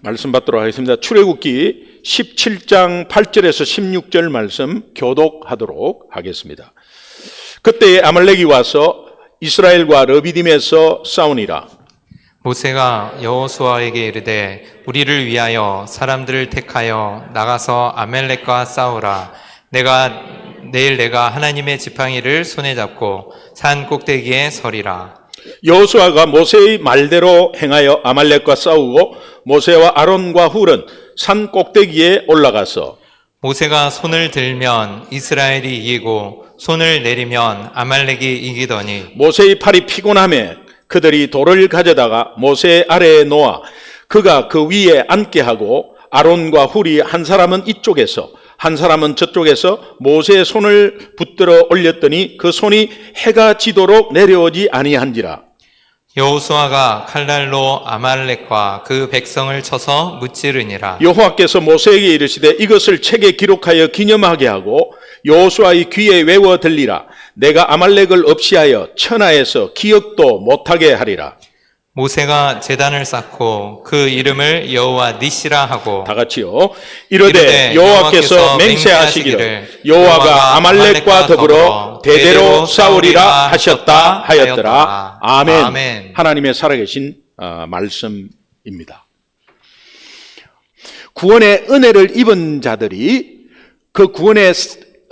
말씀 받도록 하겠습니다. 출애굽기 17장 8절에서 16절 말씀 교독하도록 하겠습니다. 그때 아말렉이 와서 이스라엘과 르비딤에서 싸우니라. 모세가 여호수아에게 이르되 우리를 위하여 사람들을 택하여 나가서 아말렉과 싸우라. 내일 내가 하나님의 지팡이를 손에 잡고 산 꼭대기에 서리라. 여호수아가 모세의 말대로 행하여 아말렉과 싸우고 모세와 아론과 훌은 산 꼭대기에 올라가서 모세가 손을 들면 이스라엘이 이기고 손을 내리면 아말렉이 이기더니 모세의 팔이 피곤하매 그들이 돌을 가져다가 모세 아래에 놓아 그가 그 위에 앉게 하고 아론과 훌이 한 사람은 이쪽에서 한 사람은 저쪽에서 모세의 손을 붙들어 올렸더니 그 손이 해가 지도록 내려오지 아니한지라. 여호수아가 칼날로 아말렉과 그 백성을 쳐서 무찌르니라. 여호와께서 모세에게 이르시되 이것을 책에 기록하여 기념하게 하고 여호수아의 귀에 외워 들리라. 내가 아말렉을 없이하여 천하에서 기억도 못하게 하리라. 모세가 제단을 쌓고 그 이름을 여호와 니시라 하고 다 같이요. 이르되 여호와께서 맹세하시기를 여호와가 아말렉과 더불어 대대로 싸우리라 하셨다 하였더라. 아멘. 아멘. 하나님의 살아계신 말씀입니다. 구원의 은혜를 입은 자들이 그 구원의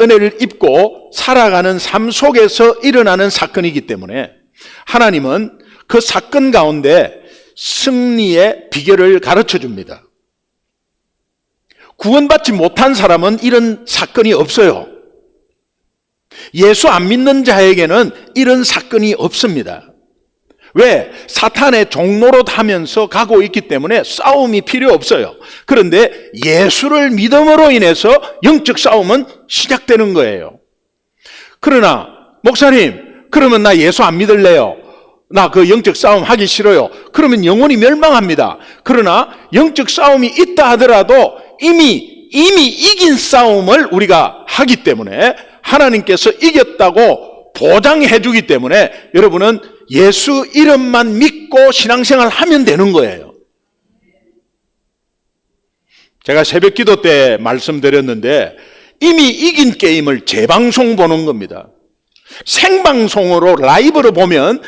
은혜를 입고 살아가는 삶 속에서 일어나는 사건이기 때문에 하나님은 그 사건 가운데 승리의 비결을 가르쳐 줍니다. 구원받지 못한 사람은 이런 사건이 없어요. 예수 안 믿는 자에게는 이런 사건이 없습니다. 왜? 사탄의 종로로 하면서 가고 있기 때문에 싸움이 필요 없어요. 그런데 예수를 믿음으로 인해서 영적 싸움은 시작되는 거예요. 그러나 목사님, 그러면 나 예수 안 믿을래요. 나 그 영적 싸움 하기 싫어요. 그러면 영혼이 멸망합니다. 그러나 영적 싸움이 있다 하더라도 이미 이긴 싸움을 우리가 하기 때문에 하나님께서 이겼다고 보장해 주기 때문에 여러분은 예수 이름만 믿고 신앙생활 하면 되는 거예요. 제가 새벽 기도 때 말씀드렸는데 이미 이긴 게임을 재방송 보는 겁니다. 생방송으로 라이브로 보면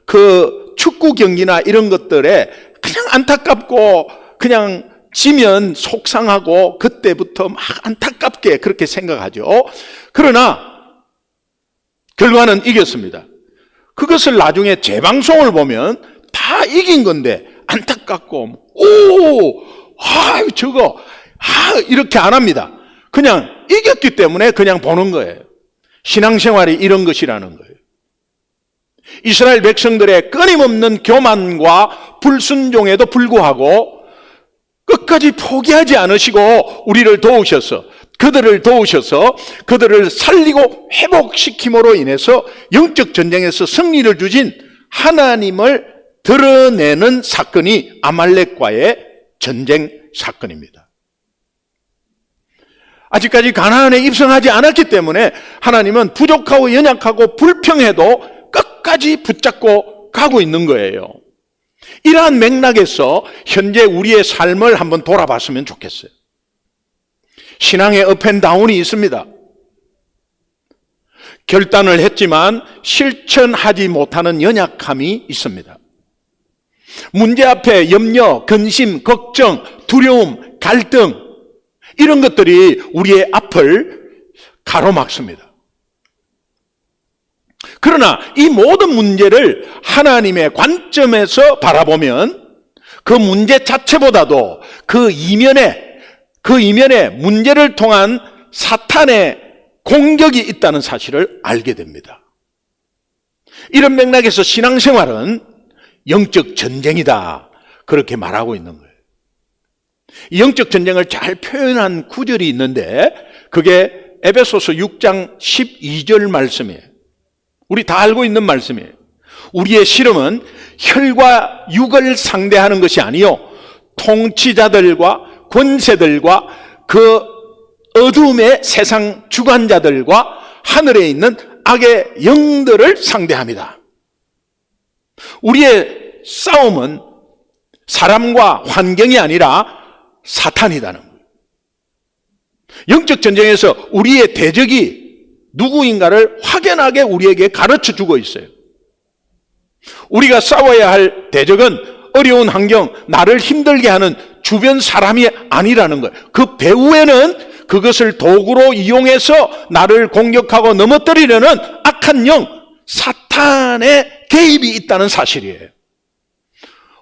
그 축구 경기나 이런 것들에 그냥 안타깝고 그냥 지면 속상하고 그때부터 막 안타깝게 그렇게 생각하죠. 그러나 결과는 이겼습니다. 그것을 나중에 재방송을 보면 다 이긴 건데 안타깝고 이렇게 안 합니다. 그냥 이겼기 때문에 그냥 보는 거예요. 신앙생활이 이런 것이라는 거예요. 이스라엘 백성들의 끊임없는 교만과 불순종에도 불구하고 끝까지 포기하지 않으시고 우리를 도우셔서 그들을 살리고 회복시킴으로 인해서 영적 전쟁에서 승리를 주신 하나님을 드러내는 사건이 아말렉과의 전쟁 사건입니다. 아직까지 가나안에 입성하지 않았기 때문에 하나님은 부족하고 연약하고 불평해도 끝까지 붙잡고 가고 있는 거예요. 이러한 맥락에서 현재 우리의 삶을 한번 돌아봤으면 좋겠어요. 신앙의 업앤다운이 있습니다. 결단을 했지만 실천하지 못하는 연약함이 있습니다. 문제 앞에 염려, 근심, 걱정, 두려움, 갈등 이런 것들이 우리의 앞을 가로막습니다. 그러나 이 모든 문제를 하나님의 관점에서 바라보면 그 문제 자체보다도 그 이면에 문제를 통한 사탄의 공격이 있다는 사실을 알게 됩니다. 이런 맥락에서 신앙생활은 영적 전쟁이다. 그렇게 말하고 있는 거예요. 이 영적 전쟁을 잘 표현한 구절이 있는데 그게 에베소서 6장 12절 말씀이에요. 우리 다 알고 있는 말씀이에요. 우리의 씨름은 혈과 육을 상대하는 것이 아니요 통치자들과 권세들과 그 어둠의 세상 주관자들과 하늘에 있는 악의 영들을 상대합니다. 우리의 싸움은 사람과 환경이 아니라 사탄이라는 거예요. 영적 전쟁에서 우리의 대적이 누구인가를 확연하게 우리에게 가르쳐 주고 있어요. 우리가 싸워야 할 대적은 어려운 환경, 나를 힘들게 하는 주변 사람이 아니라는 거예요. 그 배후에는 그것을 도구로 이용해서 나를 공격하고 넘어뜨리려는 악한 영, 사탄의 개입이 있다는 사실이에요.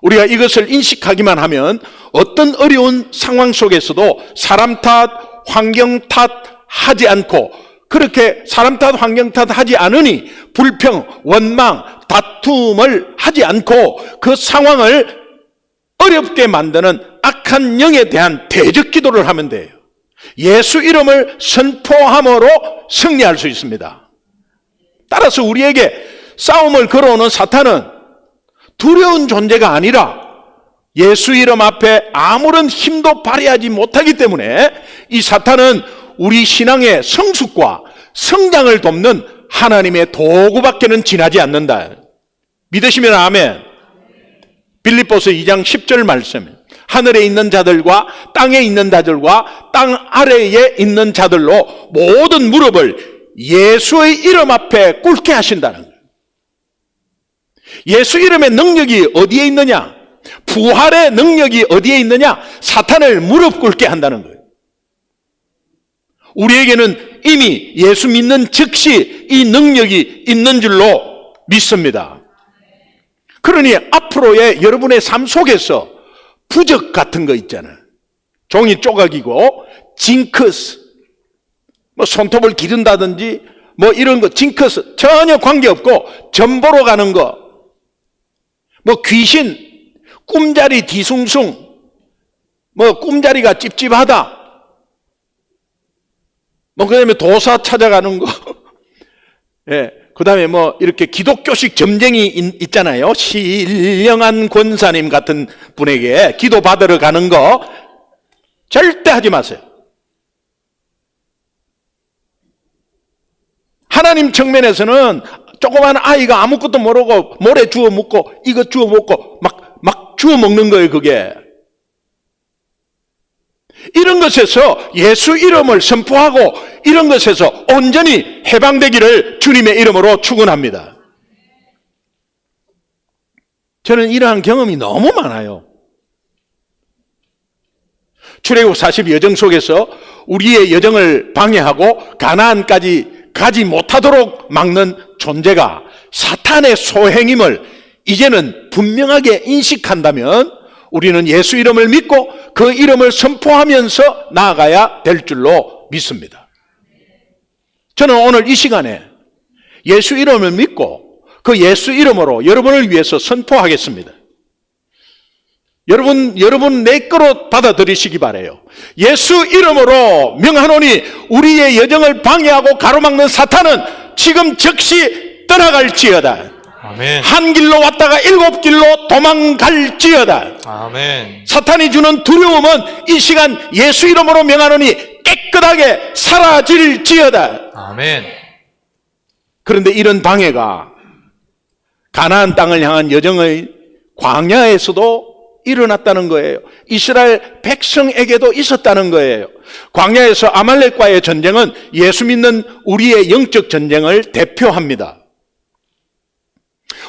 우리가 이것을 인식하기만 하면 어떤 어려운 상황 속에서도 사람 탓, 환경 탓 하지 않고, 그렇게 사람 탓, 환경 탓 하지 않으니 불평, 원망, 다툼을 하지 않고 그 상황을 어렵게 만드는 악한 영에 대한 대적 기도를 하면 돼요. 예수 이름을 선포함으로 승리할 수 있습니다. 따라서 우리에게 싸움을 걸어오는 사탄은 두려운 존재가 아니라 예수 이름 앞에 아무런 힘도 발휘하지 못하기 때문에 이 사탄은 우리 신앙의 성숙과 성장을 돕는 하나님의 도구밖에는 지나지 않는다. 믿으시면 아멘. 빌립보서 2장 10절 말씀. 하늘에 있는 자들과 땅에 있는 자들과 땅 아래에 있는 자들로 모든 무릎을 예수의 이름 앞에 꿇게 하신다는 거예요. 예수 이름의 능력이 어디에 있느냐? 부활의 능력이 어디에 있느냐? 사탄을 무릎 꿇게 한다는 거예요. 우리에게는 이미 예수 믿는 즉시 이 능력이 있는 줄로 믿습니다. 그러니 앞으로의 여러분의 삶 속에서 부적 같은 거 있잖아요. 종이 조각이고 징크스, 뭐 손톱을 기른다든지 뭐 이런 거, 징크스 전혀 관계없고 전보러 가는 거, 뭐 귀신, 꿈자리 뒤숭숭, 뭐 꿈자리가 찝찝하다, 뭐 그 다음에 도사 찾아가는 거, 예, 그 다음에 뭐 이렇게 기독교식 점쟁이 있잖아요. 신령한 권사님 같은 분에게 기도 받으러 가는 거 절대 하지 마세요. 하나님 측면에서는 조그만 아이가 아무것도 모르고 모래 주워 먹고 이거 주워 먹고 막 주워 먹는 거예요, 그게. 이런 것에서 예수 이름을 선포하고 이런 것에서 온전히 해방되기를 주님의 이름으로 축원합니다. 저는 이러한 경험이 너무 많아요. 출애굽 40 여정 속에서 우리의 여정을 방해하고 가나안까지 가지 못하도록 막는 존재가 사탄의 소행임을 이제는 분명하게 인식한다면 우리는 예수 이름을 믿고 그 이름을 선포하면서 나아가야 될 줄로 믿습니다. 저는 오늘 이 시간에 예수 이름을 믿고 그 예수 이름으로 여러분을 위해서 선포하겠습니다. 여러분 내 거로 받아들이시기 바라요. 예수 이름으로 명하노니 우리의 여정을 방해하고 가로막는 사탄은 지금 즉시 떠나갈지어다. 아멘. 한 길로 왔다가 7길로 도망갈지어다. 아멘. 사탄이 주는 두려움은 이 시간 예수 이름으로 명하노니 깨끗하게 사라질지어다. 아멘. 그런데 이런 방해가 가나안 땅을 향한 여정의 광야에서도 일어났다는 거예요. 이스라엘 백성에게도 있었다는 거예요. 광야에서 아말렉과의 전쟁은 예수 믿는 우리의 영적 전쟁을 대표합니다.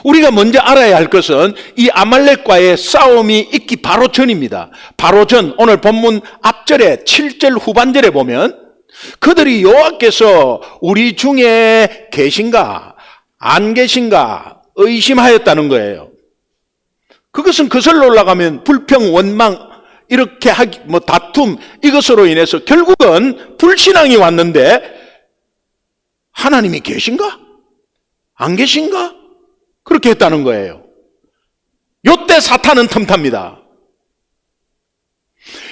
우리가 먼저 알아야 할 것은 이 아말렉과의 싸움이 있기 바로 전입니다. 바로 전, 오늘 본문 앞절에 7절 후반절에 보면 그들이 여호와께서 우리 중에 계신가 안 계신가 의심하였다는 거예요. 그것은 거슬러 올라가면 불평, 원망, 이렇게 다툼, 이것으로 인해서 결국은 불신앙이 왔는데 하나님이 계신가? 안 계신가? 그렇게 했다는 거예요. 요때 사탄은 틈탑니다.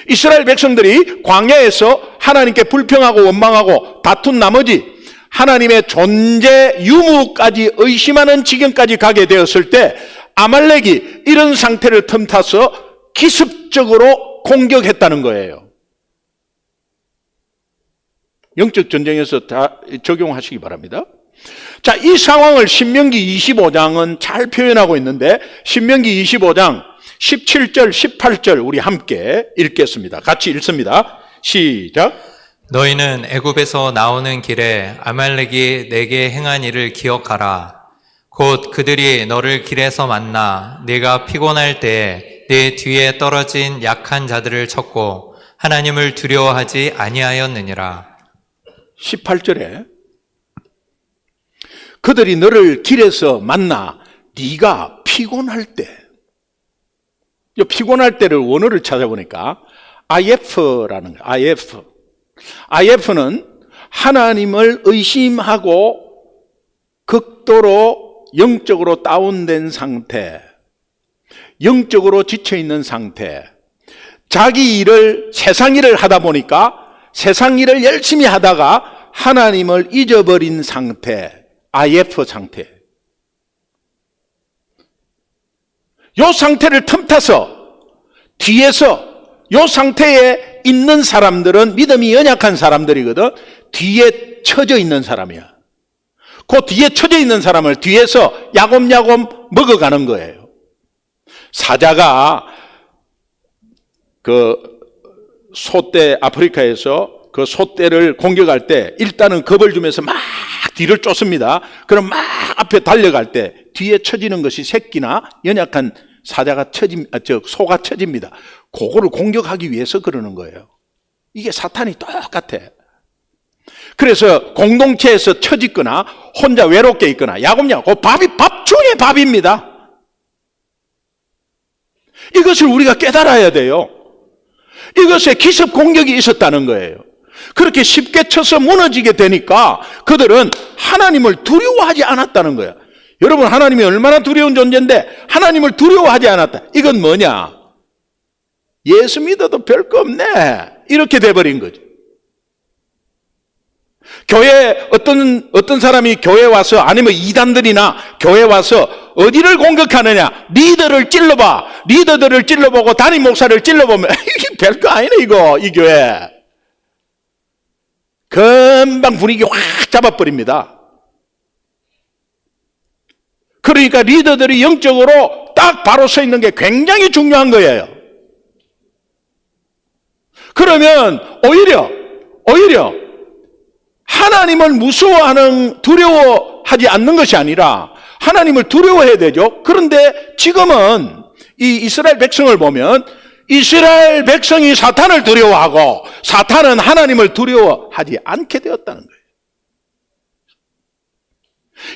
이스라엘 백성들이 광야에서 하나님께 불평하고 원망하고 다툰 나머지 하나님의 존재 유무까지 의심하는 지경까지 가게 되었을 때 아말렉이 이런 상태를 틈타서 기습적으로 공격했다는 거예요. 영적 전쟁에서 다 적용하시기 바랍니다. 자, 이 상황을 신명기 25장은 잘 표현하고 있는데 신명기 25장 17절, 18절 우리 함께 읽겠습니다. 같이 읽습니다. 시작. 너희는 애굽에서 나오는 길에 아말렉이 내게 행한 일을 기억하라. 곧 그들이 너를 길에서 만나 네가 피곤할 때에 네 뒤에 떨어진 약한 자들을 쳤고 하나님을 두려워하지 아니하였느니라. 18절에 그들이 너를 길에서 만나 네가 피곤할 때, 이 피곤할 때를 원어를 찾아보니까 IF라는 거예요. IF는 하나님을 의심하고 극도로 영적으로 다운된 상태, 영적으로 지쳐있는 상태, 자기 일을, 세상 일을 하다 보니까 세상 일을 열심히 하다가 하나님을 잊어버린 상태, IF 상태. 요 상태를 틈타서 뒤에서 요 상태에 있는 사람들은 믿음이 연약한 사람들이거든. 뒤에 처져 있는 사람이야. 그 뒤에 처져 있는 사람을 뒤에서 야곱야곱 먹어가는 거예요. 사자가 그 소떼, 아프리카에서 그 소떼를 공격할 때 일단은 겁을 주면서 막 뒤를 쫓습니다. 그럼 막 앞에 달려갈 때 뒤에 처지는 것이 새끼나 연약한 사자가 소가 처집니다. 그거를 공격하기 위해서 그러는 거예요. 이게 사탄이 똑같아. 그래서 공동체에서 처짓거나 혼자 외롭게 있거나 야곱야곱, 밥 중에 밥입니다. 이것을 우리가 깨달아야 돼요. 이것에 기습 공격이 있었다는 거예요. 그렇게 쉽게 쳐서 무너지게 되니까 그들은 하나님을 두려워하지 않았다는 거예요. 여러분, 하나님이 얼마나 두려운 존재인데 하나님을 두려워하지 않았다. 이건 뭐냐? 예수 믿어도 별거 없네. 이렇게 돼버린 거죠. 교회 어떤 사람이 교회 와서, 아니면 이단들이나 교회 와서 어디를 공격하느냐? 리더를 찔러봐. 리더들을 찔러보고 담임 목사를 찔러보면 이게 별거 아니네 이거, 이 교회. 금방 분위기 확 잡아버립니다. 그러니까 리더들이 영적으로 딱 바로 서 있는 게 굉장히 중요한 거예요. 그러면 오히려 하나님을 두려워하지 않는 것이 아니라 하나님을 두려워해야 되죠. 그런데 지금은 이 이스라엘 백성을 보면 이스라엘 백성이 사탄을 두려워하고 사탄은 하나님을 두려워하지 않게 되었다는 거예요.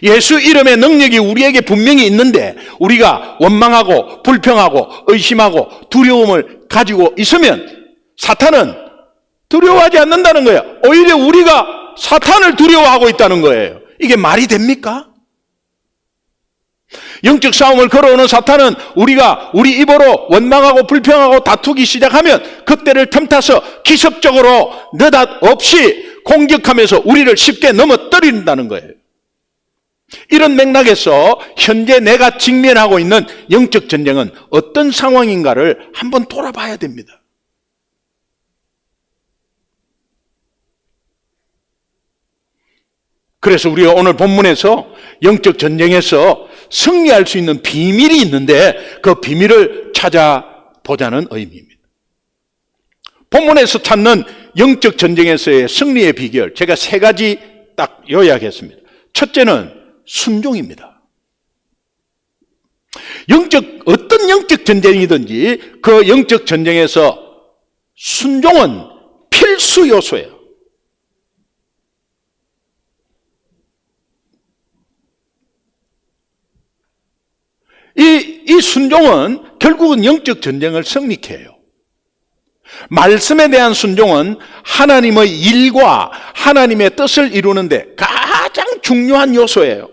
예수 이름의 능력이 우리에게 분명히 있는데 우리가 원망하고 불평하고 의심하고 두려움을 가지고 있으면 사탄은 두려워하지 않는다는 거예요. 오히려 우리가 사탄을 두려워하고 있다는 거예요. 이게 말이 됩니까? 영적 싸움을 걸어오는 사탄은 우리가 우리 입으로 원망하고 불평하고 다투기 시작하면 그때를 틈타서 기습적으로 느닷없이 공격하면서 우리를 쉽게 넘어뜨린다는 거예요. 이런 맥락에서 현재 내가 직면하고 있는 영적 전쟁은 어떤 상황인가를 한번 돌아봐야 됩니다. 그래서 우리가 오늘 본문에서 영적 전쟁에서 승리할 수 있는 비밀이 있는데 그 비밀을 찾아보자는 의미입니다. 본문에서 찾는 영적 전쟁에서의 승리의 비결, 제가 3가지 딱 요약했습니다. 첫째는 순종입니다. 어떤 영적 전쟁이든지 그 영적 전쟁에서 순종은 필수 요소예요. 이 순종은 결국은 영적 전쟁을 승리케 해요. 말씀에 대한 순종은 하나님의 일과 하나님의 뜻을 이루는데 가장 중요한 요소예요.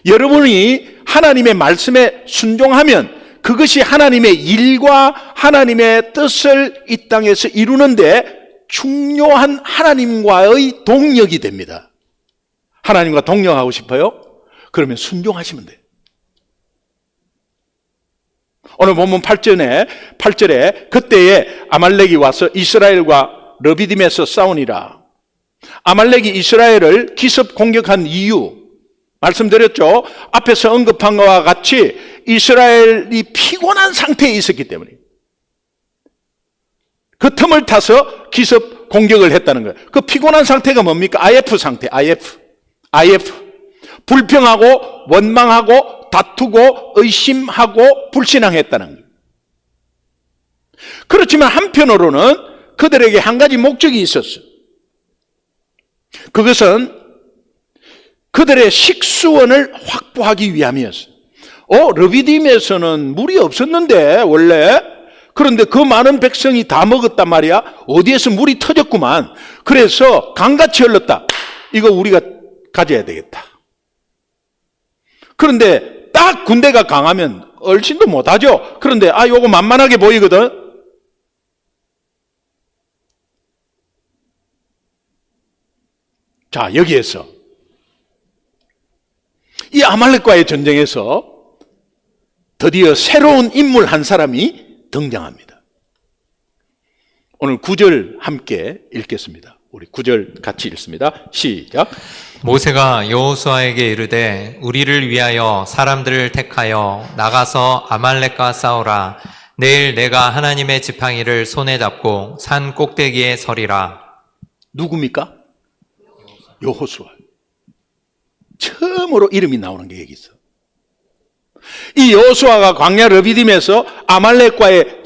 여러분이 하나님의 말씀에 순종하면 그것이 하나님의 일과 하나님의 뜻을 이 땅에서 이루는데 중요한 하나님과의 동력이 됩니다. 하나님과 동력하고 싶어요? 그러면 순종하시면 돼요. 오늘 본문 8절에 그때에 아말렉이 와서 이스라엘과 르비딤에서 싸우니라. 아말렉이 이스라엘을 기습 공격한 이유 말씀드렸죠. 앞에서 언급한 것과 같이 이스라엘이 피곤한 상태에 있었기 때문에 그 틈을 타서 기습 공격을 했다는 거예요. 그 피곤한 상태가 뭡니까? IF 상태, IF. 불평하고 원망하고 다투고 의심하고 불신앙했다는 거예요. 그렇지만 한편으로는 그들에게 한 가지 목적이 있었어요. 그것은 그들의 식수원을 확보하기 위함이었어요. 르비딤에서는 물이 없었는데 원래, 그런데 그 많은 백성이 다 먹었단 말이야. 어디에서 물이 터졌구만. 그래서 강같이 흘렀다. 이거 우리가 가져야 되겠다. 그런데 딱 군대가 강하면 얼씬도 못하죠. 그런데 요거 만만하게 보이거든. 자, 여기에서 이 아말렉과의 전쟁에서 드디어 새로운 인물 한 사람이 등장합니다. 오늘 9절 함께 읽겠습니다. 우리 9절 같이 읽습니다. 시작. 모세가 여호수아에게 이르되 우리를 위하여 사람들을 택하여 나가서 아말렉과 싸우라. 내일 내가 하나님의 지팡이를 손에 잡고 산 꼭대기에 서리라. 누굽니까? 여호수아. 처음으로 이름이 나오는 게 여기 있어. 이 여호수아가 광야 르비딤에서 아말렉과의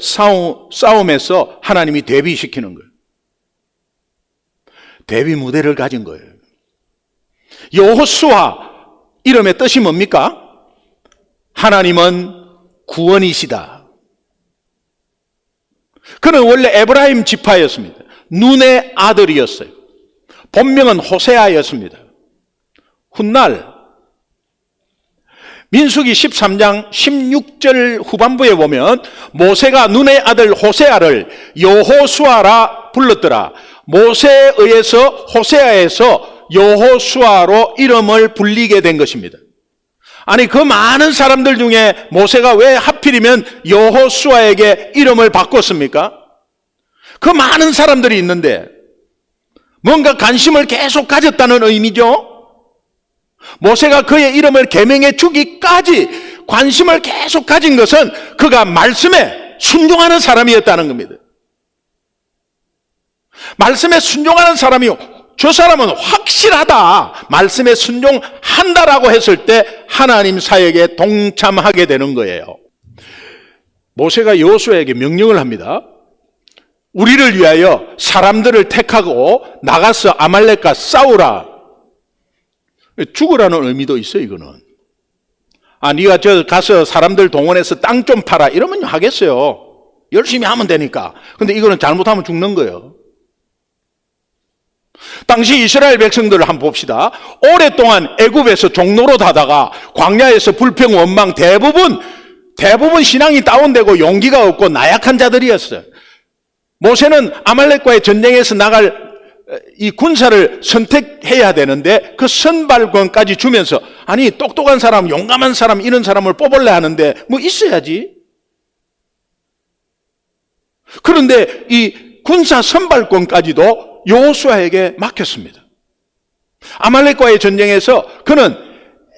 싸움에서 하나님이 대비시키는 거예요. 대비 무대를 가진 거예요. 여호수아 이름의 뜻이 뭡니까? 하나님은 구원이시다. 그는 원래 에브라임 지파였습니다. 눈의 아들이었어요. 본명은 호세아였습니다. 훗날 민수기 13장 16절 후반부에 보면 모세가 눈의 아들 호세아를 여호수아라 불렀더라. 모세에 의해서 호세아에서 여호수아로 이름을 불리게 된 것입니다. 아니, 그 많은 사람들 중에 모세가 왜 하필이면 여호수아에게 이름을 바꿨습니까? 그 많은 사람들이 있는데 뭔가 관심을 계속 가졌다는 의미죠. 모세가 그의 이름을 계명해 주기까지 관심을 계속 가진 것은 그가 말씀에 순종하는 사람이었다는 겁니다. 말씀에 순종하는 사람이, 저 사람은 확실하다, 말씀에 순종한다라고 했을 때 하나님 사역에 동참하게 되는 거예요. 모세가 여호수아에게 명령을 합니다. 우리를 위하여 사람들을 택하고 나가서 아말렉과 싸우라. 죽으라는 의미도 있어요, 이거는. 네가 저 가서 사람들 동원해서 땅 좀 팔아. 이러면 하겠어요. 열심히 하면 되니까. 근데 이거는 잘못하면 죽는 거예요. 당시 이스라엘 백성들을 한번 봅시다. 오랫동안 애굽에서 종노릇 하다가 광야에서 불평, 원망, 대부분 신앙이 다운되고 용기가 없고 나약한 자들이었어요. 모세는 아말렉과의 전쟁에서 나갈 이 군사를 선택해야 되는데 그 선발권까지 주면서, 아니, 똑똑한 사람, 용감한 사람, 이런 사람을 뽑으려 하는데 뭐 있어야지. 그런데 이 군사 선발권까지도 여호수아에게 맡겼습니다. 아말렉과의 전쟁에서 그는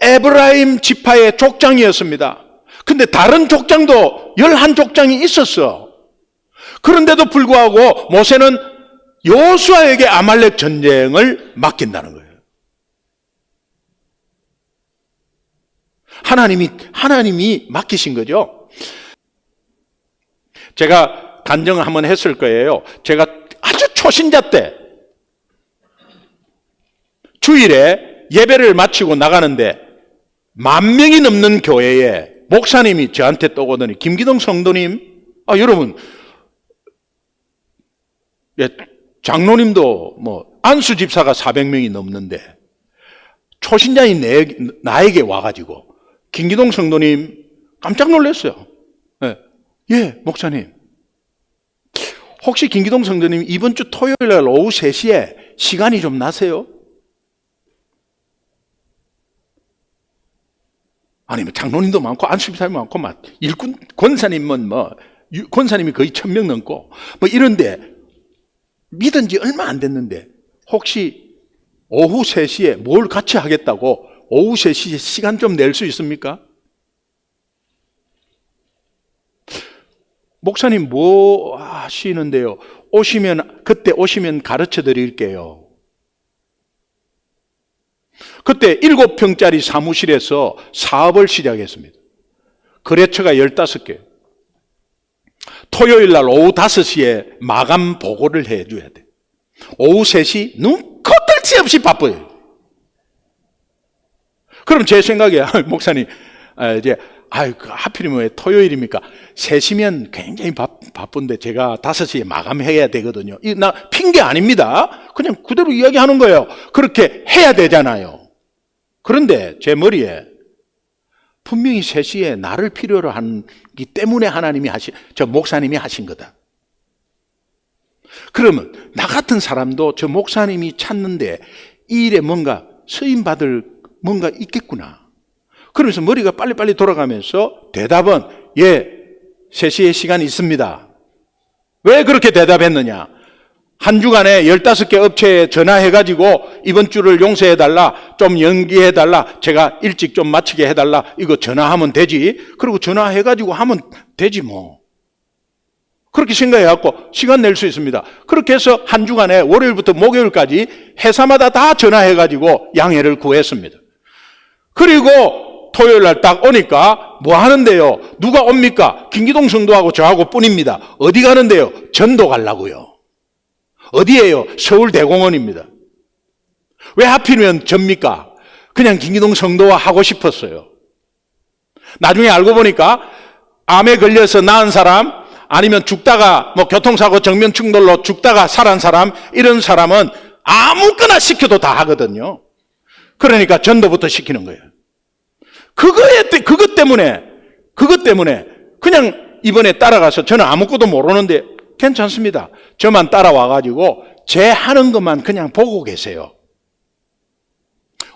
에브라임 지파의 족장이었습니다. 근데 다른 족장도 11족장이 있었어. 그런데도 불구하고 모세는 여호수아에게 아말렉 전쟁을 맡긴다는 거예요. 하나님이 맡기신 거죠. 제가 간증을 한번 했을 거예요. 제가 아주 초신자 때 주일에 예배를 마치고 나가는데 10,000명이 넘는 교회에 목사님이 저한테 떠오더니, 김기동 성도님, 여러분, 장로님도 안수 집사가 400명이 넘는데 초신자인 나에게 와가지고, 김기동 성도님, 깜짝 놀랐어요. 예, 목사님, 혹시 김기동 성도님 이번 주 토요일 날 오후 3시에 시간이 좀 나세요? 아니면 장로님도 많고 안수집사님도 많고 막 일꾼 권사님은 권사님이 거의 1,000명 넘고 이런데, 믿은 지 얼마 안 됐는데 혹시 오후 3시에 뭘 같이 하겠다고 오후 3시에 시간 좀 낼 수 있습니까? 목사님 뭐 하시는데요? 그때 오시면 가르쳐 드릴게요. 그때 7평짜리 사무실에서 사업을 시작했습니다. 거래처가 15개. 토요일 날 오후 5시에 마감 보고를 해줘야 돼. 오후 3시 눈코 뜰 새 없이 바빠요. 그럼 제 생각에, 목사님, 하필이면 왜 토요일입니까? 3시면 굉장히 바쁜데 제가 5시에 마감해야 되거든요. 나 핑계 아닙니다. 그냥 그대로 이야기하는 거예요. 그렇게 해야 되잖아요. 그런데 제 머리에 분명히 3시에 나를 필요로 하기 때문에 목사님이 하신 거다. 그러면 나 같은 사람도 저 목사님이 찾는데 이 일에 뭔가 쓰임받을 뭔가 있겠구나. 그러면서 머리가 빨리빨리 돌아가면서 대답은 3시에 시간이 있습니다. 왜 그렇게 대답했느냐? 한 주간에 15개 업체에 전화해가지고 이번 주를 용서해달라, 좀 연기해달라, 제가 일찍 좀 마치게 해달라, 이거 전화하면 되지. 그리고 전화해가지고 하면 되지 뭐. 그렇게 생각해갖고 시간 낼 수 있습니다. 그렇게 해서 한 주간에 월요일부터 목요일까지 회사마다 다 전화해가지고 양해를 구했습니다. 그리고 토요일 날 딱 오니까 뭐 하는데요? 누가 옵니까? 김기동 성도하고 저하고 뿐입니다. 어디 가는데요? 전도 가려고요. 어디예요? 서울대공원입니다. 왜 하필이면 접니까? 그냥 김기동 성도와 하고 싶었어요. 나중에 알고 보니까 암에 걸려서 나은 사람, 아니면 죽다가 교통사고 정면 충돌로 죽다가 살아난 사람, 이런 사람은 아무거나 시켜도 다 하거든요. 그러니까 전도부터 시키는 거예요. 그것 때문에 그냥 이번에 따라가서 저는 아무것도 모르는데 괜찮습니다. 저만 따라와가지고 제 하는 것만 그냥 보고 계세요.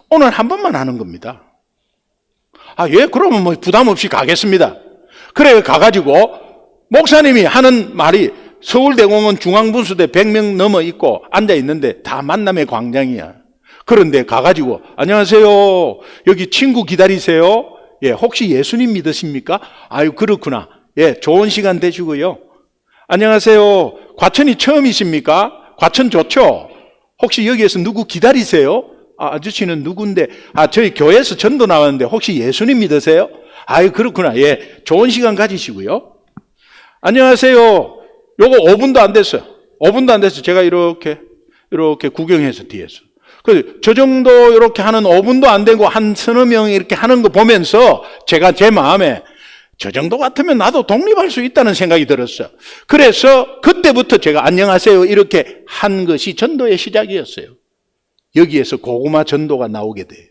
오늘 한 번만 하는 겁니다. 그러면 부담 없이 가겠습니다. 그래 가가지고 목사님이 하는 말이 서울대공원 중앙분수대 100명 넘어 있고 앉아 있는데 다 만남의 광장이야. 그런데 가가지고 안녕하세요. 여기 친구 기다리세요. 혹시 예수님 믿으십니까? 그렇구나. 좋은 시간 되시고요. 안녕하세요. 과천이 처음이십니까? 과천 좋죠? 혹시 여기에서 누구 기다리세요? 아저씨는 누군데? 저희 교회에서 전도 나왔는데 혹시 예수님 믿으세요? 그렇구나. 좋은 시간 가지시고요. 안녕하세요. 요거 5분도 안 됐어요. 5분도 안 됐어요. 제가 이렇게 구경해서 뒤에서. 저 정도 이렇게 하는 5분도 안 되고 한 서너 명이 이렇게 하는 거 보면서 제가 제 마음에 저 정도 같으면 나도 독립할 수 있다는 생각이 들었어요. 그래서 그때부터 제가 안녕하세요 이렇게 한 것이 전도의 시작이었어요. 여기에서 고구마 전도가 나오게 돼요.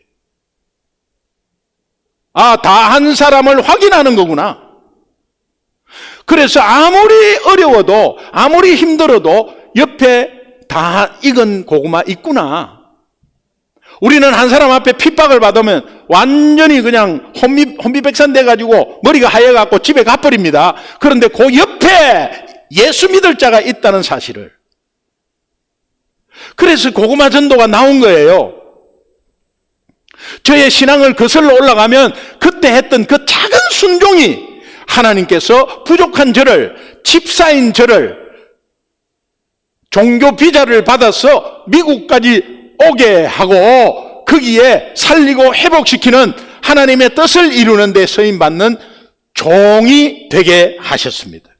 다 한 사람을 확인하는 거구나. 그래서 아무리 어려워도 아무리 힘들어도 옆에 다 익은 고구마 있구나. 우리는 한 사람 앞에 핍박을 받으면 완전히 그냥 혼비백산 돼가지고 머리가 하얘갖고 집에 가버립니다. 그런데 그 옆에 예수 믿을 자가 있다는 사실을. 그래서 고구마 전도가 나온 거예요. 저의 신앙을 거슬러 올라가면 그때 했던 그 작은 순종이 하나님께서 부족한 저를, 집사인 저를 종교 비자를 받아서 미국까지 오게 하고 거기에 살리고 회복시키는 하나님의 뜻을 이루는 데 쓰임받는 종이 되게 하셨습니다.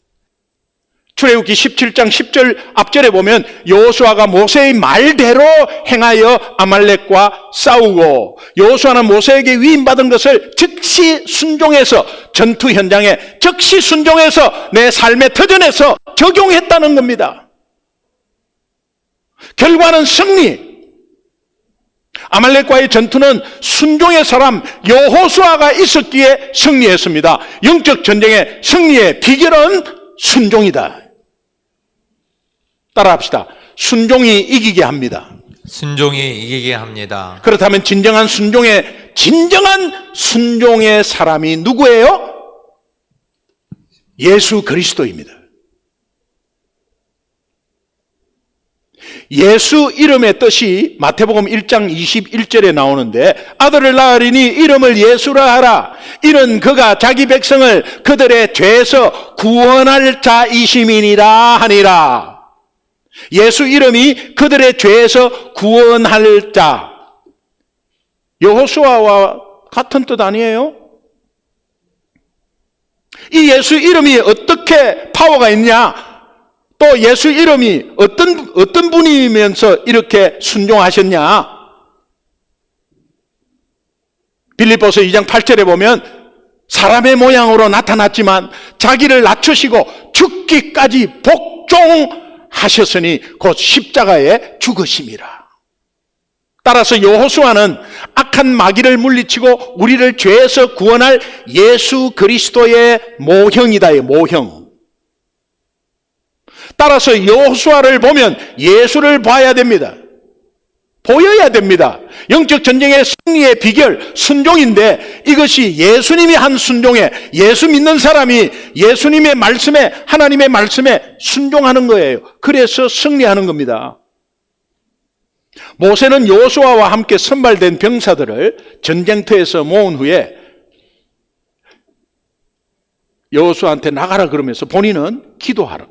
출애굽기 17장 10절 앞절에 보면 여호수아가 모세의 말대로 행하여 아말렉과 싸우고, 여호수아는 모세에게 위임받은 것을 즉시 순종해서 전투 현장에 즉시 순종해서 내 삶의 터전에서 적용했다는 겁니다. 결과는 승리. 아말렉과의 전투는 순종의 사람 여호수아가 있었기에 승리했습니다. 영적 전쟁의 승리의 비결은 순종이다. 따라합시다. 순종이 이기게 합니다. 순종이 이기게 합니다. 그렇다면 진정한 순종의 사람이 누구예요? 예수 그리스도입니다. 예수 이름의 뜻이 마태복음 1장 21절에 나오는데 아들을 낳으리니 이름을 예수라 하라. 이는 그가 자기 백성을 그들의 죄에서 구원할 자이심이니라 하니라. 예수 이름이 그들의 죄에서 구원할 자. 여호수아와 같은 뜻 아니에요? 이 예수 이름이 어떻게 파워가 있냐? 또 예수 이름이 어떤 분이면서 이렇게 순종하셨냐? 빌립보서 2장 8절에 보면 사람의 모양으로 나타났지만 자기를 낮추시고 죽기까지 복종하셨으니 곧 십자가에 죽으심이라. 따라서 여호수아는 악한 마귀를 물리치고 우리를 죄에서 구원할 예수 그리스도의 모형이다. 모형. 따라서 여호수아를 보면 예수를 봐야 됩니다. 보여야 됩니다. 영적 전쟁의 승리의 비결, 순종인데 이것이 예수님이 한 순종에, 예수 믿는 사람이 예수님의 말씀에, 하나님의 말씀에 순종하는 거예요. 그래서 승리하는 겁니다. 모세는 여호수아와 함께 선발된 병사들을 전쟁터에서 모은 후에 여호수아한테 나가라 그러면서 본인은 기도하러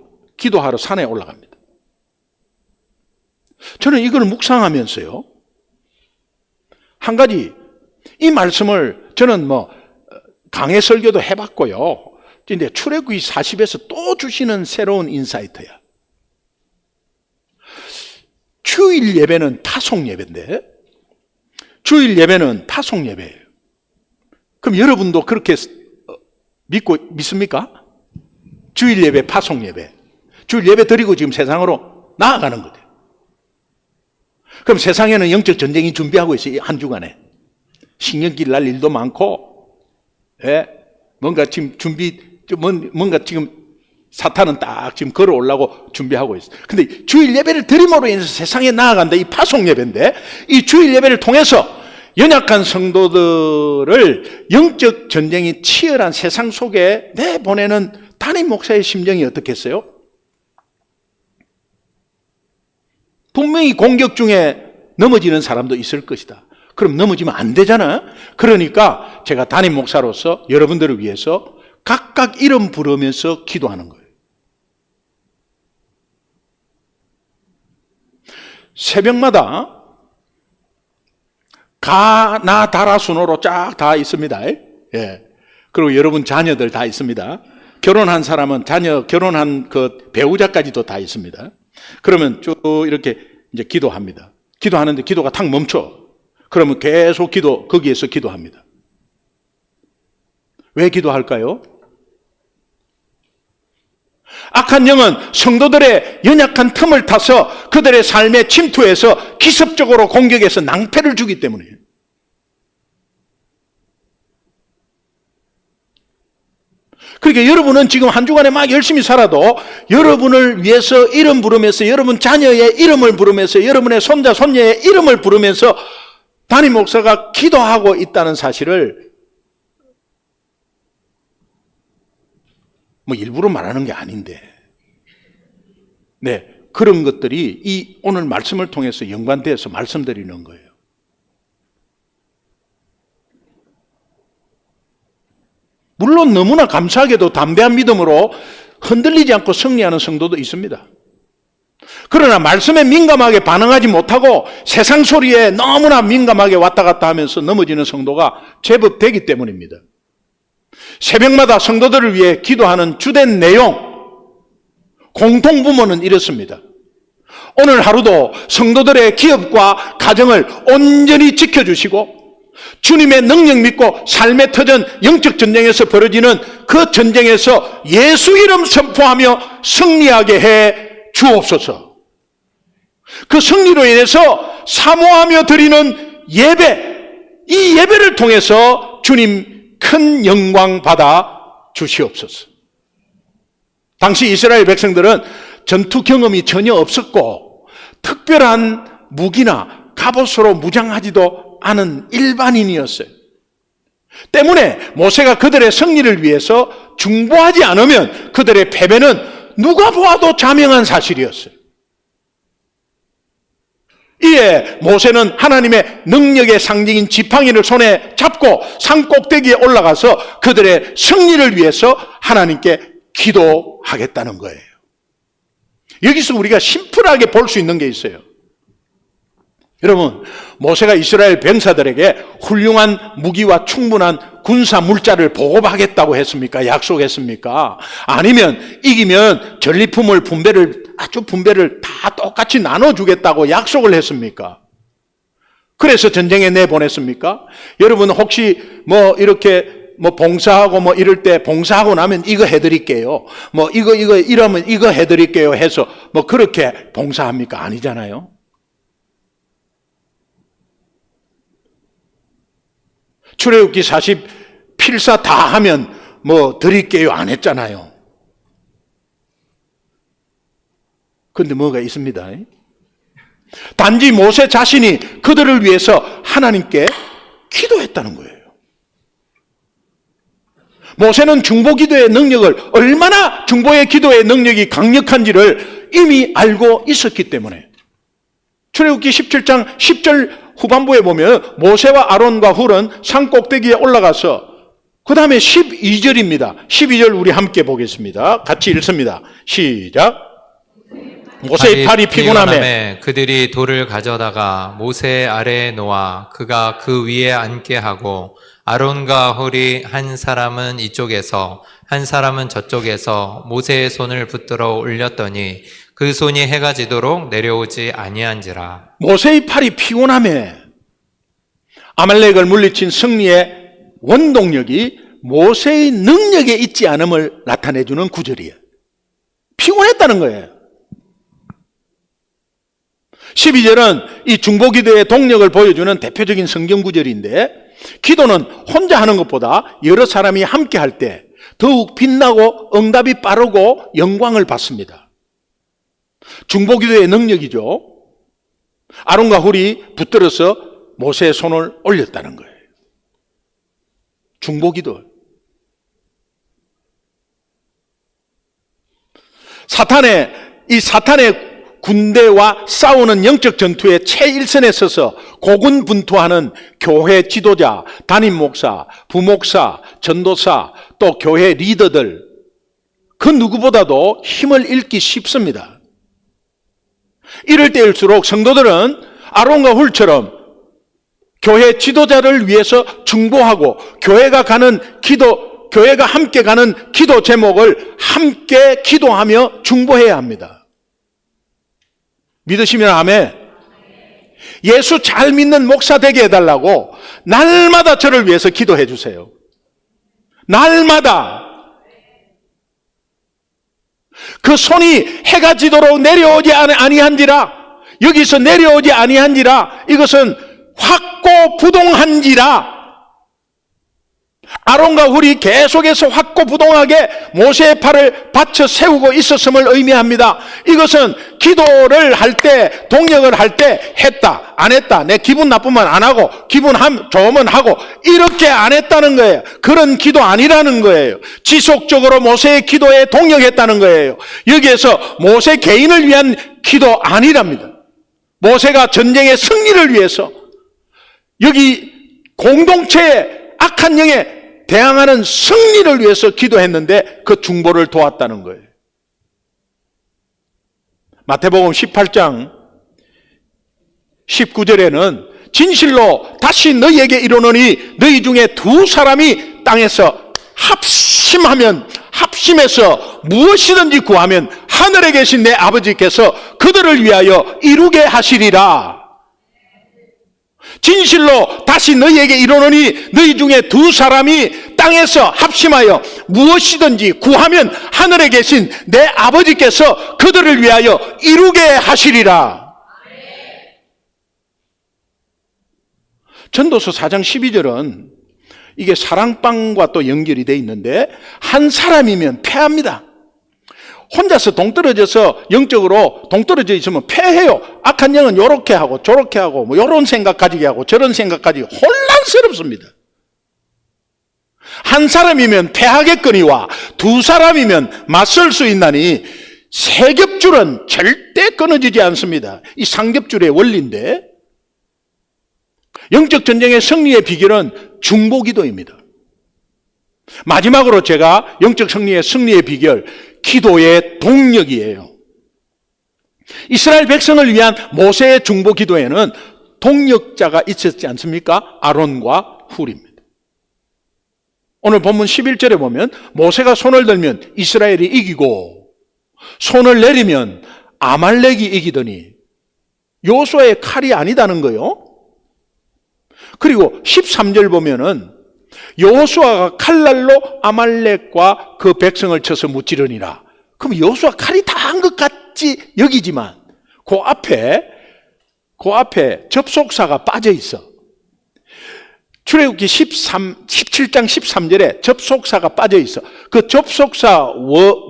산에 올라갑니다. 저는 이걸 묵상하면서요, 한 가지, 이 말씀을 저는 강해 설교도 해봤고요. 근데 출애굽기 40에서 또 주시는 새로운 인사이트야. 주일 예배는 파송 예배인데, 주일 예배는 파송 예배예요. 그럼 여러분도 그렇게 믿습니까? 주일 예배, 파송 예배. 주일 예배 드리고 지금 세상으로 나아가는 거죠. 그럼 세상에는 영적 전쟁이 준비하고 있어요. 한 주간에. 신경질 날 일도 많고, 뭔가 지금 뭔가 지금 사탄은 딱 지금 걸어오려고 준비하고 있어요. 근데 주일 예배를 드림으로 인해서 세상에 나아간다. 이 파송 예배인데, 이 주일 예배를 통해서 연약한 성도들을 영적 전쟁이 치열한 세상 속에 내보내는 담임 목사의 심정이 어떻겠어요? 분명히 공격 중에 넘어지는 사람도 있을 것이다. 그럼 넘어지면 안 되잖아. 그러니까 제가 담임 목사로서 여러분들을 위해서 각각 이름 부르면서 기도하는 거예요. 새벽마다 가나 다라 순으로 쫙 다 있습니다. 예. 그리고 여러분 자녀들 다 있습니다. 결혼한 사람은 자녀, 결혼한 그 배우자까지도 다 있습니다. 그러면 쭉 이렇게 이제 기도합니다. 기도하는데 기도가 탁 멈춰. 그러면 계속 거기에서 기도합니다. 왜 기도할까요? 악한 영은 성도들의 연약한 틈을 타서 그들의 삶에 침투해서 기습적으로 공격해서 낭패를 주기 때문이에요. 그러니까 여러분은 지금 한 주간에 막 열심히 살아도 여러분을 위해서 이름 부르면서, 여러분 자녀의 이름을 부르면서, 여러분의 손자, 손녀의 이름을 부르면서 담임 목사가 기도하고 있다는 사실을 일부러 말하는 게 아닌데, 네, 그런 것들이 이 오늘 말씀을 통해서 연관되어서 말씀드리는 거예요. 물론 너무나 감사하게도 담대한 믿음으로 흔들리지 않고 승리하는 성도도 있습니다. 그러나 말씀에 민감하게 반응하지 못하고 세상 소리에 너무나 민감하게 왔다 갔다 하면서 넘어지는 성도가 제법 되기 때문입니다. 새벽마다 성도들을 위해 기도하는 주된 내용, 공통부모는 이렇습니다. 오늘 하루도 성도들의 기업과 가정을 온전히 지켜주시고 주님의 능력 믿고 삶의 터전 영적 전쟁에서 벌어지는 그 전쟁에서 예수 이름 선포하며 승리하게 해 주옵소서. 그 승리로 인해서 사모하며 드리는 예배, 이 예배를 통해서 주님 큰 영광 받아 주시옵소서. 당시 이스라엘 백성들은 전투 경험이 전혀 없었고 특별한 무기나 갑옷으로 무장하지도 않은 일반인이었어요. 때문에 모세가 그들의 승리를 위해서 중보하지 않으면 그들의 패배는 누가 보아도 자명한 사실이었어요. 이에 모세는 하나님의 능력의 상징인 지팡이를 손에 잡고 산 꼭대기에 올라가서 그들의 승리를 위해서 하나님께 기도하겠다는 거예요. 여기서 우리가 심플하게 볼 수 있는 게 있어요. 여러분, 모세가 이스라엘 병사들에게 훌륭한 무기와 충분한 군사 물자를 보급하겠다고 했습니까? 약속했습니까? 아니면 이기면 전리품을 분배를 다 똑같이 나눠주겠다고 약속을 했습니까? 그래서 전쟁에 내보냈습니까? 여러분 혹시 이렇게 봉사하고 이럴 때 봉사하고 나면 이거 해드릴게요. 이거 이러면 이거 해드릴게요 해서 그렇게 봉사합니까? 아니잖아요. 출애굽기 40 필사 다 하면 드릴게요 안 했잖아요. 그런데 뭐가 있습니다. 단지 모세 자신이 그들을 위해서 하나님께 기도했다는 거예요. 모세는 중보기도의 능력을, 얼마나 중보의 기도의 능력이 강력한지를 이미 알고 있었기 때문에 출애굽기 17장 10절 후반부에 보면 모세와 아론과 훌은 산 꼭대기에 올라가서 그 다음에 12절입니다. 12절 우리 함께 보겠습니다. 같이 읽습니다. 시작. 모세의 팔이 피곤하매 그들이 돌을 가져다가 모세 아래에 놓아 그가 그 위에 앉게 하고 아론과 훌이 한 사람은 이쪽에서 한 사람은 저쪽에서 모세의 손을 붙들어 올렸더니 그 손이 해가 지도록 내려오지 아니한지라. 모세의 팔이 피곤하매 아말렉을 물리친 승리의 원동력이 모세의 능력에 있지 않음을 나타내주는 구절이에요. 피곤했다는 거예요. 12절은 이 중보기도의 동력을 보여주는 대표적인 성경 구절인데, 기도는 혼자 하는 것보다 여러 사람이 함께 할 때 더욱 빛나고 응답이 빠르고 영광을 받습니다. 중보기도의 능력이죠. 아론과 훌이 붙들어서 모세의 손을 올렸다는 거예요. 중보기도. 사탄의 군대와 싸우는 영적 전투의 최일선에 서서 고군분투하는 교회 지도자, 담임 목사, 부목사, 전도사, 또 교회 리더들, 그 누구보다도 힘을 잃기 쉽습니다. 이럴 때일수록 성도들은 아론과 훌처럼 교회 지도자를 위해서 중보하고 교회가 함께 가는 기도 제목을 함께 기도하며 중보해야 합니다. 믿으시면 아멘. 예수 잘 믿는 목사 되게 해달라고 날마다 저를 위해서 기도해 주세요. 날마다. 그 손이 해가 지도록 내려오지 아니한지라, 여기서 내려오지 아니한지라, 이것은 확고부동한지라. 아론과 훌이 계속해서 확고부동하게 모세의 팔을 받쳐 세우고 있었음을 의미합니다. 이것은 기도를 할 때, 동력을 할 때 했다, 안 했다, 내 기분 나쁘면 안 하고 기분 좋으면 하고, 이렇게 안 했다는 거예요. 그런 기도 아니라는 거예요. 지속적으로 모세의 기도에 동력했다는 거예요. 여기에서 모세 개인을 위한 기도 아니랍니다. 모세가 전쟁의 승리를 위해서, 여기 공동체의 악한 영에 대항하는 승리를 위해서 기도했는데 그 중보를 도왔다는 거예요. 마태복음 18장 19절에는 진실로 다시 너희에게 이르노니 너희 중에 두 사람이 땅에서 합심해서 무엇이든지 구하면 하늘에 계신 내 아버지께서 그들을 위하여 이루게 하시리라. 진실로 다시 너희에게 이르노니 너희 중에 두 사람이 땅에서 합심하여 무엇이든지 구하면 하늘에 계신 내 아버지께서 그들을 위하여 이루게 하시리라. 전도서 4장 12절은 이게 사랑방과 또 연결이 되어 있는데, 한 사람이면 패합니다. 혼자서 동떨어져서 영적으로 동떨어져 있으면 패해요. 악한 영은 요렇게 하고 저렇게 하고 요런 생각 가지게 하고 저런 생각 가지고 혼란스럽습니다. 한 사람이면 패하겠거니와 두 사람이면 맞설 수 있나니 세 겹줄은 절대 끊어지지 않습니다. 이 삼겹줄의 원리인데, 영적 전쟁의 승리의 비결은 중보기도입니다. 마지막으로 제가 영적 승리의 비결, 기도의 동력이에요. 이스라엘 백성을 위한 모세의 중보기도에는 동력자가 있었지 않습니까? 아론과 훌입니다. 오늘 본문 11절에 보면 모세가 손을 들면 이스라엘이 이기고 손을 내리면 아말렉이 이기더니 여호수아의 칼이 아니다는 거요. 그리고 13절 보면은 여호수아가 칼날로 아말렉과 그 백성을 쳐서 무찌르니라. 그럼 여호수아 칼이 다 한 것 같지 여기지만 그 앞에 접속사가 빠져 있어. 출애굽기 17장 13절에 접속사가 빠져 있어. 그 접속사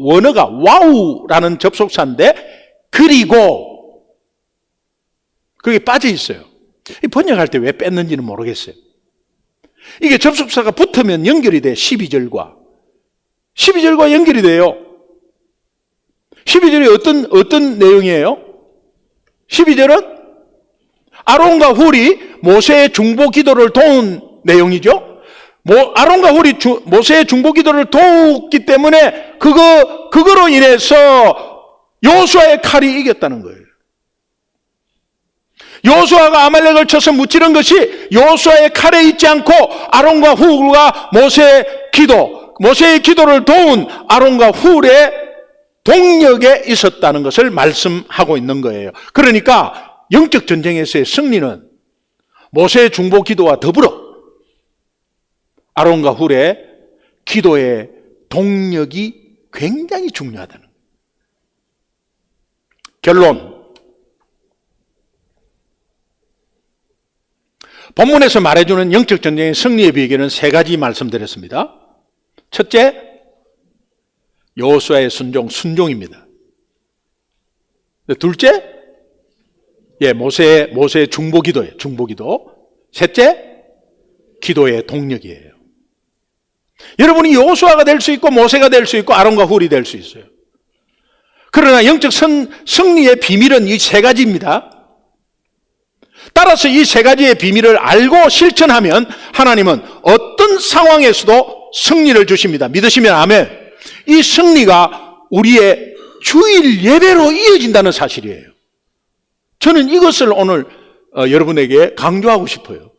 원어가 와우라는 접속사인데 그리고 그게 빠져 있어요. 번역할 때 왜 뺐는지는 모르겠어요. 이게 접속사가 붙으면 연결이 돼. 12절과 연결이 돼요. 12절이 어떤 내용이에요? 12절은 아론과 훌이 모세의 중보 기도를 도운 내용이죠. 아론과 훌이 모세의 중보 기도를 도웠기 때문에 그거로 인해서 여호수아의 칼이 이겼다는 거예요. 여호수아가 아말렉을 쳐서 무찌른 것이 여호수아의 칼에 있지 않고 아론과 훌과 모세의 기도를 도운 아론과 훌의 동력에 있었다는 것을 말씀하고 있는 거예요. 그러니까 영적 전쟁에서의 승리는 모세의 중보 기도와 더불어 아론과 훌의 기도의 동력이 굉장히 중요하다는 거예요. 결론. 본문에서 말해주는 영적 전쟁의 승리의 비결은 세 가지 말씀드렸습니다. 첫째, 여호수아의 순종입니다. 둘째, 모세의 중보기도예요. 중보기도. 셋째, 기도의 동력이에요. 여러분이 여호수아가 될 수 있고 모세가 될 수 있고 아론과 훌이 될 수 있어요. 그러나 영적 승리의 비밀은 이 세 가지입니다. 따라서 이 세 가지의 비밀을 알고 실천하면 하나님은 어떤 상황에서도 승리를 주십니다. 믿으시면 아멘. 이 승리가 우리의 주일 예배로 이어진다는 사실이에요. 저는 이것을 오늘 여러분에게 강조하고 싶어요.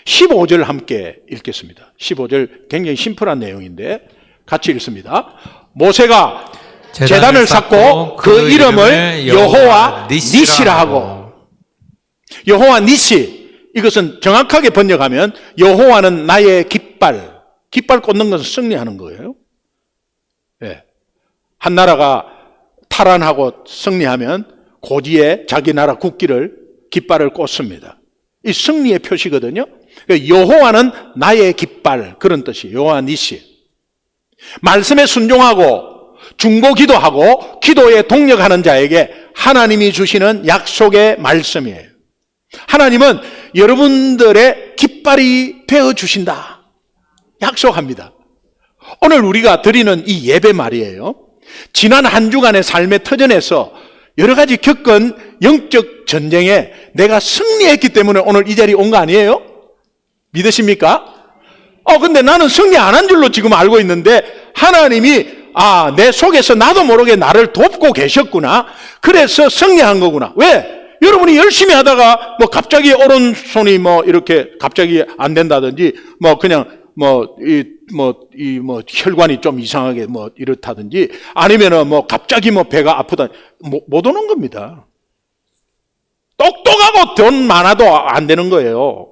15절 함께 읽겠습니다. 15절 굉장히 심플한 내용인데 같이 읽습니다. 모세가 제단을 쌓고 그 이름을 여호와 니시라 하고, 여호와 니시, 이것은 정확하게 번역하면 여호와는 나의 깃발 꽂는 것은 승리하는 거예요. 네. 한 나라가 탈환하고 승리하면 고지에 자기 나라 국기를 깃발을 꽂습니다. 이 승리의 표시거든요. 여호와는 나의 깃발, 그런 뜻이에요. 여호와 니시. 말씀에 순종하고 중보 기도하고 기도에 동력하는 자에게 하나님이 주시는 약속의 말씀이에요. 하나님은 여러분들의 깃발이 되어주신다. 약속합니다. 오늘 우리가 드리는 이 예배 말이에요. 지난 한 주간의 삶의 터전에서 여러 가지 겪은 영적 전쟁에 내가 승리했기 때문에 오늘 이 자리에 온 거 아니에요? 믿으십니까? 근데 나는 승리 안 한 줄로 지금 알고 있는데 하나님이 내 속에서 나도 모르게 나를 돕고 계셨구나. 그래서 승리한 거구나. 왜? 여러분이 열심히 하다가 갑자기 오른손이 이렇게 갑자기 안 된다든지 그냥 혈관이 좀 이상하게 이렇다든지 아니면은 갑자기 배가 아프다. 못 오는 겁니다. 똑똑하고 돈 많아도 안 되는 거예요.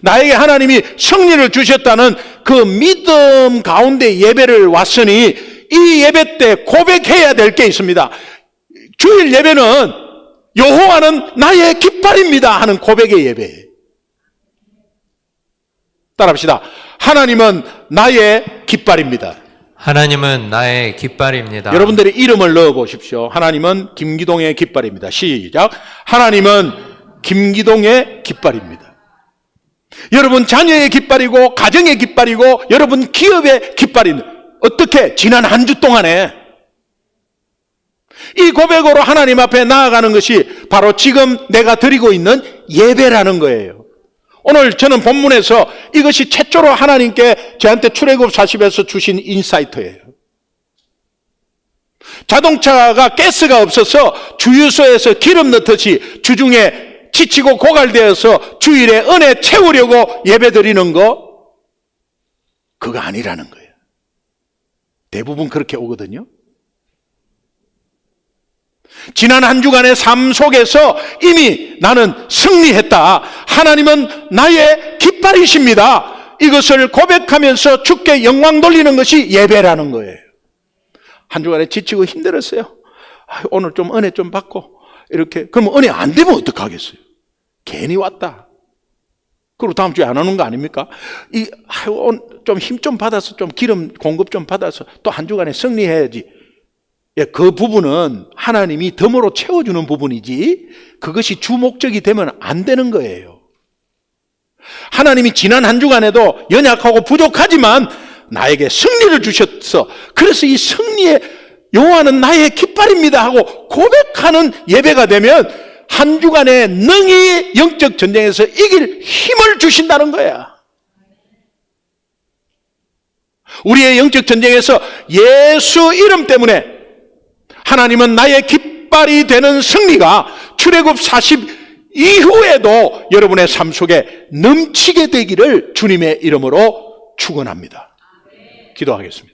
나에게 하나님이 승리를 주셨다는 그 믿음 가운데 예배를 왔으니 이 예배 때 고백해야 될 게 있습니다. 주일 예배는 여호와는 나의 깃발입니다 하는 고백의 예배예요. 따라합시다. 하나님은 나의 깃발입니다. 하나님은 나의 깃발입니다. 여러분들의 이름을 넣어 보십시오. 하나님은 김기동의 깃발입니다. 시작. 하나님은 김기동의 깃발입니다. 여러분 자녀의 깃발이고 가정의 깃발이고 여러분 기업의 깃발입니다. 어떻게? 지난 한 주 동안에 이 고백으로 하나님 앞에 나아가는 것이 바로 지금 내가 드리고 있는 예배라는 거예요. 오늘 저는 본문에서 이것이 최초로 하나님께 저한테 출애굽 40에서 주신 인사이트예요. 자동차가 가스가 없어서 주유소에서 기름 넣듯이 주중에 지치고 고갈되어서 주일에 은혜 채우려고 예배 드리는 거, 그거 아니라는 거예요. 대부분 그렇게 오거든요. 지난 한 주간의 삶 속에서 이미 나는 승리했다. 하나님은 나의 깃발이십니다. 이것을 고백하면서 주께 영광 돌리는 것이 예배라는 거예요. 한 주간에 지치고 힘들었어요. 오늘 좀 은혜 좀 받고 이렇게. 그러면 은혜 안 되면 어떡하겠어요? 괜히 왔다. 그리고 다음 주에 안 오는 거 아닙니까? 좀 힘 좀 받아서 좀 기름 공급 좀 받아서 또 한 주간에 승리해야지. 예, 그 부분은 하나님이 덤으로 채워주는 부분이지 그것이 주 목적이 되면 안 되는 거예요. 하나님이 지난 한 주간에도 연약하고 부족하지만 나에게 승리를 주셨어. 그래서 이 승리의 여호와는 나의 깃발입니다 하고 고백하는 예배가 되면 한 주간에 능히 영적 전쟁에서 이길 힘을 주신다는 거야. 우리의 영적 전쟁에서 예수 이름 때문에 하나님은 나의 깃발이 되는 승리가 출애굽 40 이후에도 여러분의 삶 속에 넘치게 되기를 주님의 이름으로 축원합니다. 기도하겠습니다.